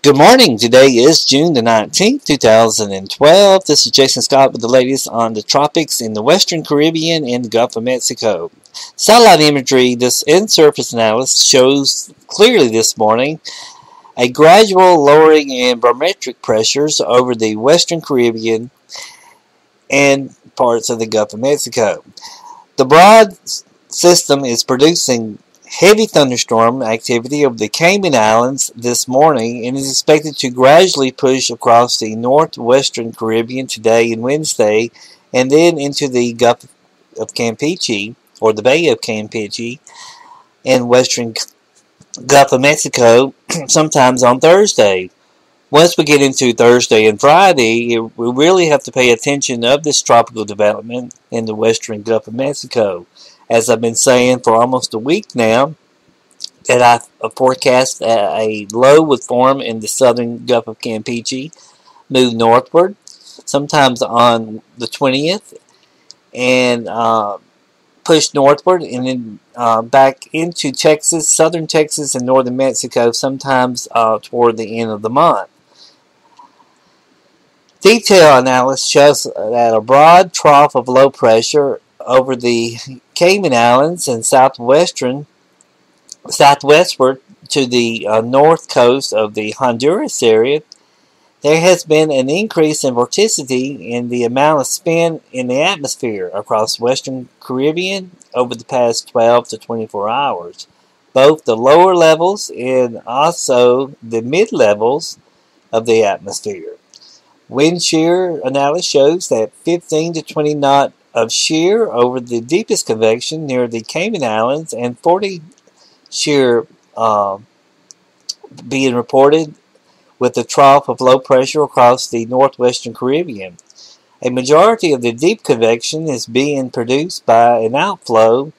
Good morning. Today is June the 19th, 2012. This is Jason Scott with the latest on the tropics in the Western Caribbean and the Gulf of Mexico. Satellite imagery, this in-surface analysis shows clearly this morning a gradual lowering in barometric pressures over the Western Caribbean and parts of the Gulf of Mexico. The broad system is producing heavy thunderstorm activity over the Cayman Islands this morning and is expected to gradually push across the northwestern Caribbean today and Wednesday, and then into the Gulf of Campeche, or the Bay of Campeche, and western Gulf of Mexico sometimes on Thursday. Once we get into Thursday and Friday, we really have to pay attention of this tropical development in the western Gulf of Mexico. As I've been saying for almost a week now, that I forecast a low would form in the southern Gulf of Campeche, move northward, sometimes on the 20th, and push northward, and then back into Texas, southern Texas, and northern Mexico, sometimes toward the end of the month. Detailed analysis shows that a broad trough of low pressure over the Cayman Islands and southwestward to the north coast of the Honduras area, there has been an increase in vorticity in the amount of spin in the atmosphere across western Caribbean over the past 12 to 24 hours. Both the lower levels and also the mid-levels of the atmosphere. Wind shear analysis shows that 15 to 20 knot of shear over the deepest convection near the Cayman Islands, and 40 shear being reported with the trough of low pressure across the northwestern Caribbean. A majority of the deep convection is being produced by an outflow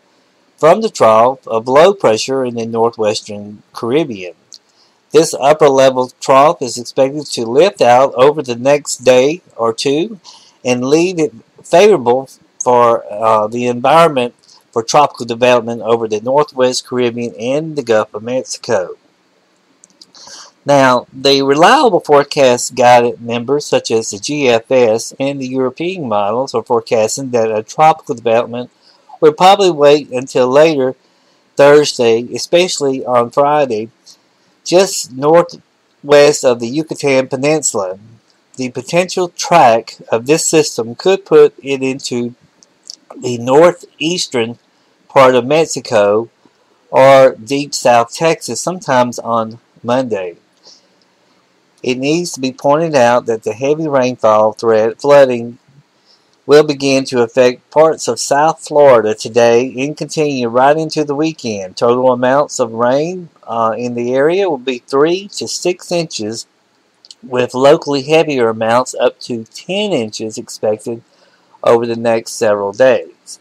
from the trough of low pressure in the northwestern Caribbean. This upper level trough is expected to lift out over the next day or two and leave it favorable for the environment for tropical development over the northwest Caribbean and the Gulf of Mexico. Now, the reliable forecast guided members such as the GFS and the European models are forecasting that a tropical development will probably wait until later Thursday, especially on Friday, just northwest of the Yucatan Peninsula. The potential track of this system could put it into the northeastern part of Mexico or deep south Texas sometimes on Monday. It needs to be pointed out that the heavy rainfall threat flooding will begin to affect parts of South Florida today and continue right into the weekend. Total amounts of rain in the area will be 3 to 6 inches, with locally heavier amounts up to 10 inches expected over the next several days.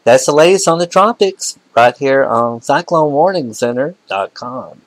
That's the latest on the tropics right here on CycloneWarningCenter.com.